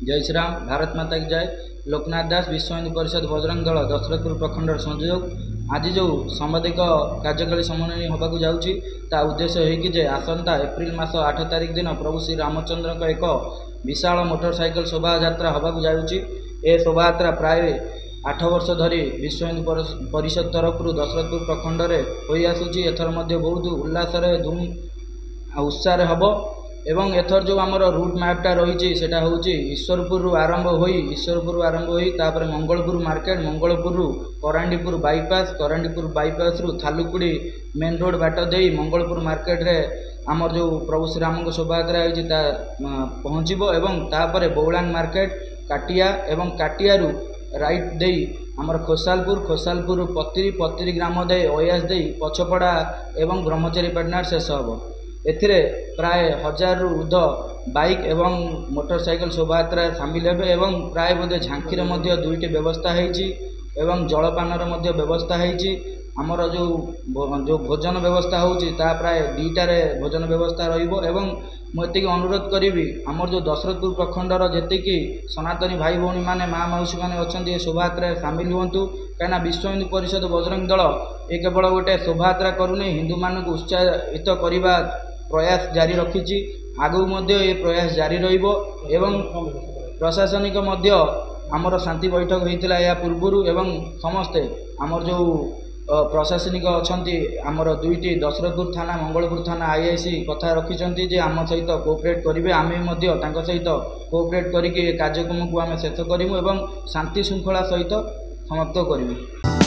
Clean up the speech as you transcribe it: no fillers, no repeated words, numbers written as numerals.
जय श्री राम। भारत माता की जय। लोकनाथ दास विश्व हिंदू परिषद बजरंग दल दशरथपुर प्रखंडर संयोजक आज जो सांबादिक कार्यकारी सम्मेलन होगा जाऊँगी ता उद्देश्य है जे आसंता एप्रिल मास 8 तारिख दिन प्रभु श्री रामचंद्र एक विशाल मोटरसाइकेल शोभा यात्रा होगा जाऊँगी। ए शोभा यात्रा प्राय 8 वर्ष धरी विश्व हिंदू परिषद तरफ दशरथपुर प्रखंड में हो आसूँ। एथर बहुत उल्लास धूम उत्साह हम एवं एथर जो आमर रूट मैपटा रही सेटा हूँ ईश्वरपुर आरंभ हो तापर मंगलपुर मार्केट मंगलपुर करांडीपुर बाईपास रु थालुकुड़ी मेन रोड बाट दे मंगलपुर मार्केट रे आमर जो प्रभु श्रीराम शोभा यात्रा होती पहुँचब एवं तापर बौलांग मार्केट काटिया एवं काटियारू राइट दे आमर खोसालपुर पत्ती ग्राम दे ओयास दे पछपड़ा एवं ब्रह्मचारी पाटना शेष हम। एथिरे प्राय 1000 रु ऊर्ध बाइक एवं मोटरसाइकेल शोभा यात्रा सामिल हे एवं प्राय बोधे झांकी मध्य 2टी व्यवस्था होती एवं जलपानर मध्य व्यवस्था होती। आमर जो भोजन व्यवस्था होती प्राय 2टार भोजन व्यवस्था रहिबो एवं मुझे अनुरोध करी आमर जो दशरथपुर प्रखंडर जी सनातनी भाई भौणी मैंने माँ मौसी मैंने अच्छा शोभा यात्रा सामिल हूँ कहीं विश्व हिंदू परिषद बजरंग दल ये केवल गोटे शोभा यात्रा करूनी हिंदू मानक उत्साहित करने प्रयास जारी रखी आगू ये प्रयास जारी रहिबो एवं प्रशासनिक आमर शांति बैठक होता या पूर्व एवं समस्ते आमर जो प्रशासनिक अच्छा आमर 2टी दशरथपुर थाना मंगलपुर थाना आईआईसी कथा रखिंट जे आम सहित कोऑपरेट करेंगे आम सहित कोऑपरेट करके कार्यक्रम को आम शेष करूँ एवं शांति श्रृंखला सहित समाप्त करूँ।